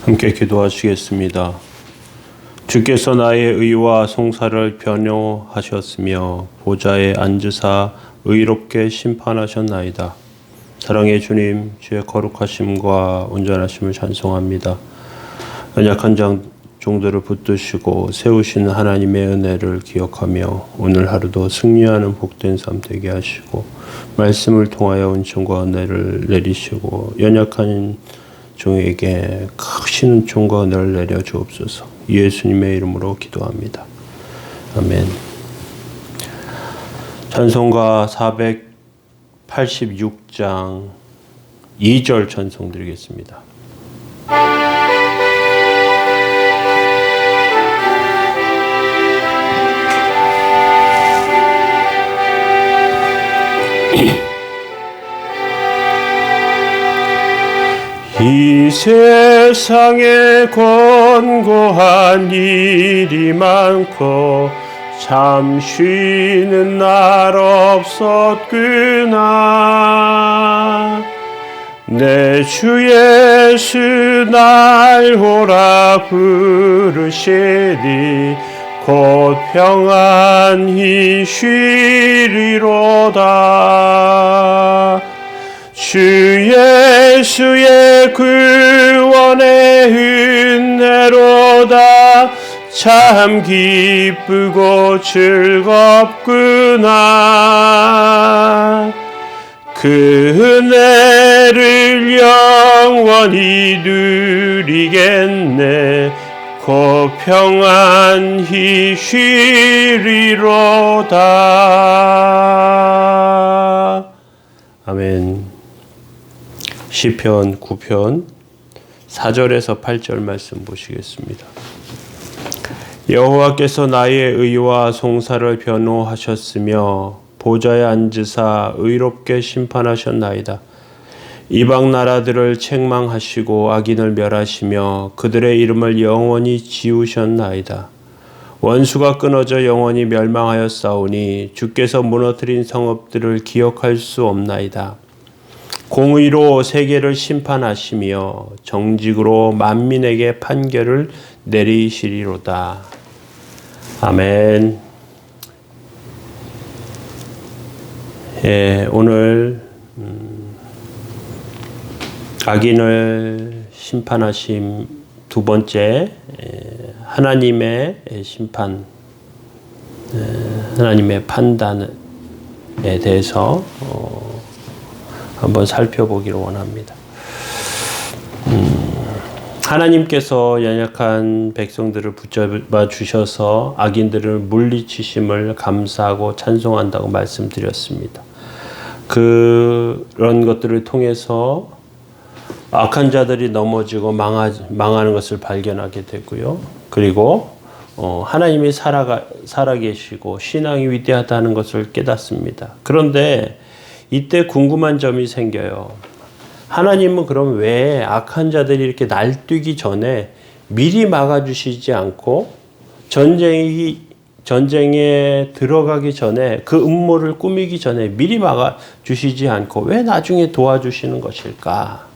함께 기도하시겠습니다. 주께서 나의 의와 송사를 변호하셨으며 보좌에 앉으사 의롭게 심판하셨나이다. 사랑의 주님, 주의 거룩하심과 온전하심을 찬송합니다. 연약한 종들을 붙드시고 세우신 하나님의 은혜를 기억하며 오늘 하루도 승리하는 복된 삶 되게 하시고 말씀을 통하여 은총과 은혜를 내리시고 연약한 종에게 크신 은총과 은혜를 내려 주옵소서. 예수님의 이름으로 기도합니다. 아멘. 찬송가 486장 2절 찬송 드리겠습니다. 이 세상에 권고한 일이 많고 참 쉬는 날 없었구나. 내 주 예수 날 오라 부르시니 곧 평안히 쉬리로다. 주 예수의 구원의 은혜로다. 참 기쁘고 즐겁구나. 그 은혜를 영원히 누리겠네. 곧 평안히 쉬리로다. 아멘. 시편 9편 4절에서 8절 말씀 보시겠습니다. 여호와께서 나의 의와 송사를 변호하셨으며 보좌에 앉으사 의롭게 심판하셨나이다. 이방 나라들을 책망하시고 악인을 멸하시며 그들의 이름을 영원히 지우셨나이다. 원수가 끊어져 영원히 멸망하였사오니 주께서 무너뜨린 성읍들을 기억할 수 없나이다. 공의로 세계를 심판하시며 정직으로 만민에게 판결을 내리시리로다. 아멘. 오늘 악인을 심판하심 두 번째 하나님의 심판, 하나님의 판단에 대해서 한번 살펴보기를 원합니다. 하나님께서 연약한 백성들을 붙잡아 주셔서 악인들을 물리치심을 감사하고 찬송한다고 말씀드렸습니다. 그런 것들을 통해서 악한 자들이 넘어지고 망하는 것을 발견하게 되고요. 그리고 하나님이 살아계시고 신앙이 위대하다는 것을 깨닫습니다. 그런데 이때 궁금한 점이 생겨요. 하나님은 그럼 왜 악한 자들이 이렇게 날뛰기 전에 미리 막아주시지 않고 전쟁에 들어가기 전에 그 음모를 꾸미기 전에 미리 막아주시지 않고 왜 나중에 도와주시는 것일까?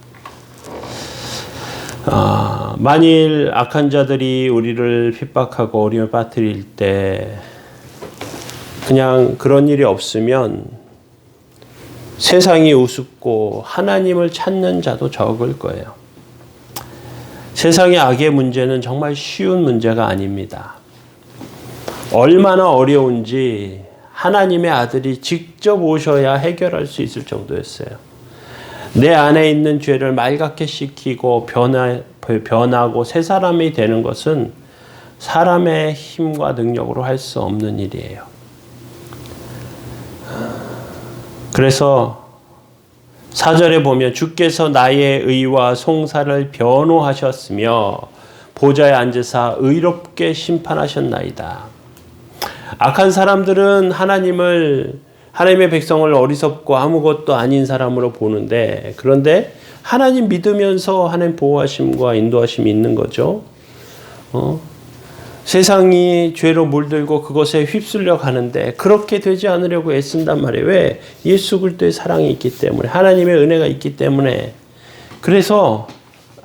만일 악한 자들이 우리를 핍박하고 어려움에 빠뜨릴 때 그냥 그런 일이 없으면 세상이 우습고 하나님을 찾는 자도 적을 거예요. 세상의 악의 문제는 정말 쉬운 문제가 아닙니다. 얼마나 어려운지 하나님의 아들이 직접 오셔야 해결할 수 있을 정도였어요. 내 안에 있는 죄를 말갛게 씻기고 변하고 새 사람이 되는 것은 사람의 힘과 능력으로 할 수 없는 일이에요. 그래서 4절에 보면 주께서 나의 의와 송사를 변호하셨으며 보좌에 앉으사 의롭게 심판하셨나이다. 악한 사람들은 하나님의 백성을 어리석고 아무것도 아닌 사람으로 보는데, 그런데 하나님 믿으면서 하나님 보호하심과 인도하심이 있는 거죠. 세상이 죄로 물들고 그것에 휩쓸려 가는데 그렇게 되지 않으려고 애쓴단 말이에요. 왜? 예수 그리스도의 사랑이 있기 때문에, 하나님의 은혜가 있기 때문에. 그래서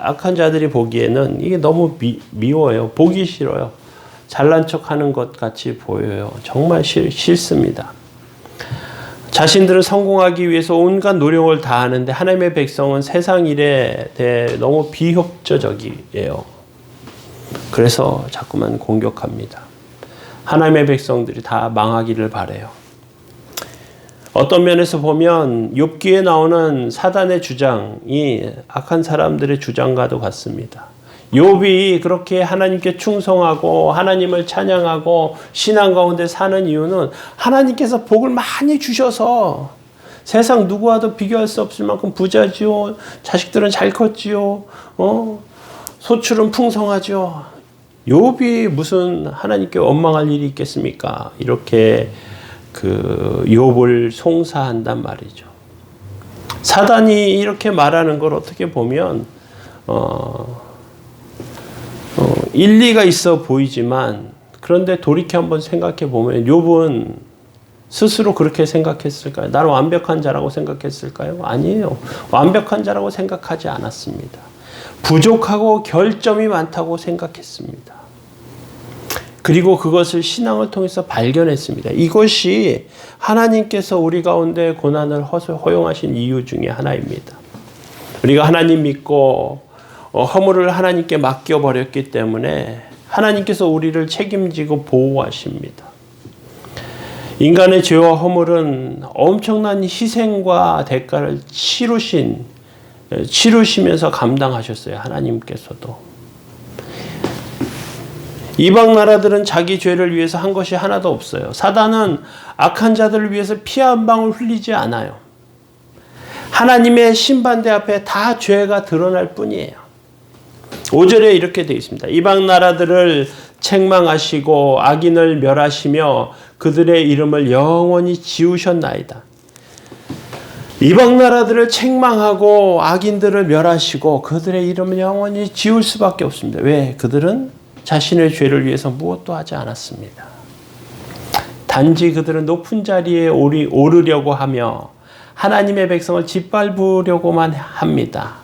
악한 자들이 보기에는 이게 너무 미워요. 보기 싫어요. 잘난 척하는 것 같이 보여요. 정말 싫습니다. 자신들은 성공하기 위해서 온갖 노력을 다하는데 하나님의 백성은 세상 일에 대해 너무 비협조적이에요. 그래서 자꾸만 공격합니다. 하나님의 백성들이 다 망하기를 바라요. 어떤 면에서 보면 욥기에 나오는 사단의 주장이 악한 사람들의 주장과도 같습니다. 욥이 그렇게 하나님께 충성하고 하나님을 찬양하고 신앙 가운데 사는 이유는 하나님께서 복을 많이 주셔서 세상 누구와도 비교할 수 없을 만큼 부자지요. 자식들은 잘 컸지요. 소출은 풍성하죠. 욥이 무슨 하나님께 원망할 일이 있겠습니까? 이렇게 욥을 송사한단 말이죠. 사단이 이렇게 말하는 걸 어떻게 보면 일리가 있어 보이지만 그런데 돌이켜 한번 생각해 보면 욥은 스스로 그렇게 생각했을까요? 나는 완벽한 자라고 생각했을까요? 아니에요. 완벽한 자라고 생각하지 않았습니다. 부족하고 결점이 많다고 생각했습니다. 그리고 그것을 신앙을 통해서 발견했습니다. 이것이 하나님께서 우리 가운데 고난을 허용하신 이유 중에 하나입니다. 우리가 하나님 믿고 허물을 하나님께 맡겨버렸기 때문에 하나님께서 우리를 책임지고 보호하십니다. 인간의 죄와 허물은 엄청난 희생과 대가를 치루시면서 감당하셨어요. 하나님께서도. 이방 나라들은 자기 죄를 위해서 한 것이 하나도 없어요. 사단은 악한 자들을 위해서 피 한 방울 흘리지 않아요. 하나님의 심판대 앞에 다 죄가 드러날 뿐이에요. 5절에 이렇게 되어 있습니다. 이방 나라들을 책망하시고 악인을 멸하시며 그들의 이름을 영원히 지우셨나이다. 이방 나라들을 책망하고 악인들을 멸하시고 그들의 이름을 영원히 지울 수밖에 없습니다. 왜? 그들은 자신의 죄를 위해서 무엇도 하지 않았습니다. 단지 그들은 높은 자리에 오르려고 하며 하나님의 백성을 짓밟으려고만 합니다.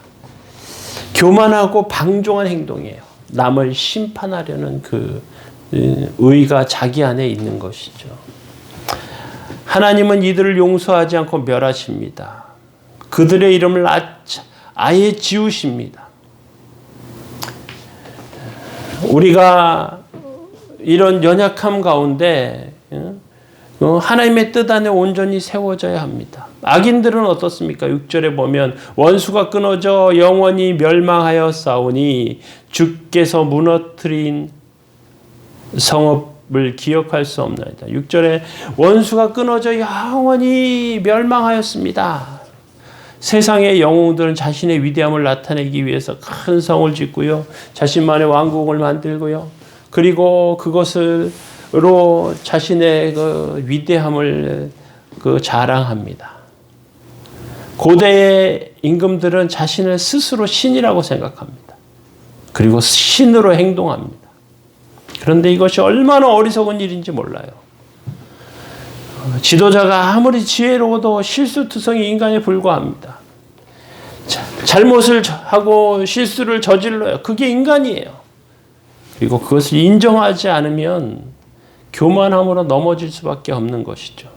교만하고 방종한 행동이에요. 남을 심판하려는 그 의가 자기 안에 있는 것이죠. 하나님은 이들을 용서하지 않고 멸하십니다. 그들의 이름을 아예 지우십니다. 우리가 이런 연약함 가운데 하나님의 뜻 안에 온전히 세워져야 합니다. 악인들은 어떻습니까? 6절에 보면 원수가 끊어져 영원히 멸망하여 싸우니 주께서 무너뜨린 성읍을 기억할 수 없나이다. 6절에 원수가 끊어져 영원히 멸망하였습니다. 세상의 영웅들은 자신의 위대함을 나타내기 위해서 큰 성을 짓고요. 자신만의 왕국을 만들고요. 그리고 그것으로 자신의 그 위대함을 자랑합니다. 고대의 임금들은 자신을 스스로 신이라고 생각합니다. 그리고 신으로 행동합니다. 그런데 이것이 얼마나 어리석은 일인지 몰라요. 지도자가 아무리 지혜로워도 실수투성이 인간에 불과합니다. 잘못을 하고 실수를 저질러요. 그게 인간이에요. 그리고 그것을 인정하지 않으면 교만함으로 넘어질 수밖에 없는 것이죠.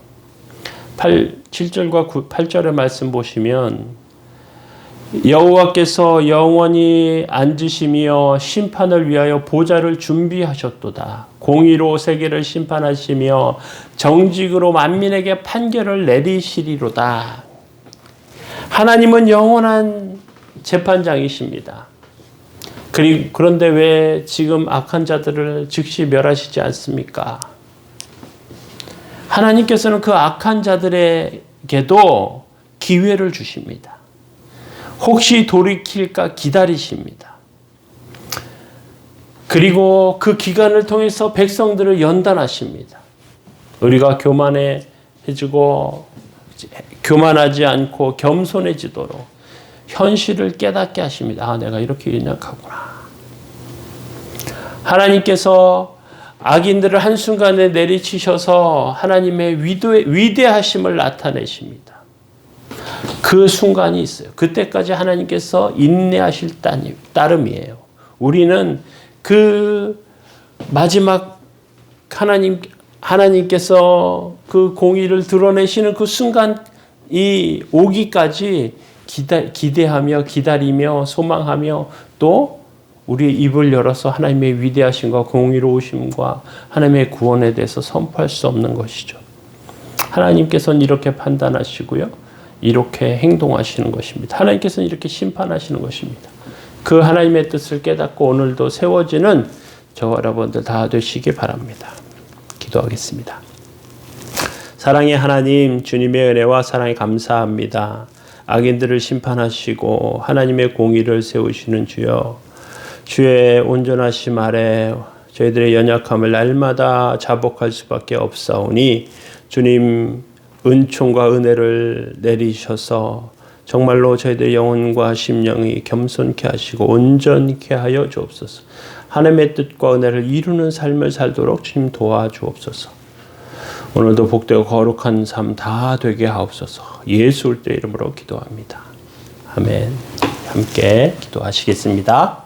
7절과 8절의 말씀 보시면 여호와께서 영원히 앉으시며 심판을 위하여 보좌를 준비하셨도다. 공의로 세계를 심판하시며 정직으로 만민에게 판결을 내리시리로다. 하나님은 영원한 재판장이십니다. 그런데 왜 지금 악한 자들을 즉시 멸하시지 않습니까? 하나님께서는 그 악한 자들에게도 기회를 주십니다. 혹시 돌이킬까 기다리십니다. 그리고 그 기간을 통해서 백성들을 연단하십니다. 우리가 교만해지고 교만하지 않고 겸손해지도록 현실을 깨닫게 하십니다. 아, 내가 이렇게 연약하구나. 하나님께서 악인들을 한순간에 내리치셔서 하나님의 위대하심을 나타내십니다. 그 순간이 있어요. 그때까지 하나님께서 인내하실 따름이에요. 우리는 그 마지막 하나님께서 그 공의를 드러내시는 그 순간이 오기까지 기대하며 기다리며 소망하며 또 우리의 입을 열어서 하나님의 위대하심과 공의로우심과 하나님의 구원에 대해서 선포할 수 없는 것이죠. 하나님께서는 이렇게 판단하시고요. 이렇게 행동하시는 것입니다. 하나님께서는 이렇게 심판하시는 것입니다. 그 하나님의 뜻을 깨닫고 오늘도 세워지는 저와 여러분들 다 되시기 바랍니다. 기도하겠습니다. 사랑의 하나님, 주님의 은혜와 사랑에 감사합니다. 악인들을 심판하시고 하나님의 공의를 세우시는 주여, 주의 온전하심 아래 저희들의 연약함을 날마다 자복할 수밖에 없사오니 주님 은총과 은혜를 내리셔서 정말로 저희들의 영혼과 심령이 겸손케 하시고 온전케 하여 주옵소서. 하나님의 뜻과 은혜를 이루는 삶을 살도록 주님 도와주옵소서. 오늘도 복되고 거룩한 삶 다 되게 하옵소서. 예수 그리스도의 이름으로 기도합니다. 아멘. 함께 기도하시겠습니다.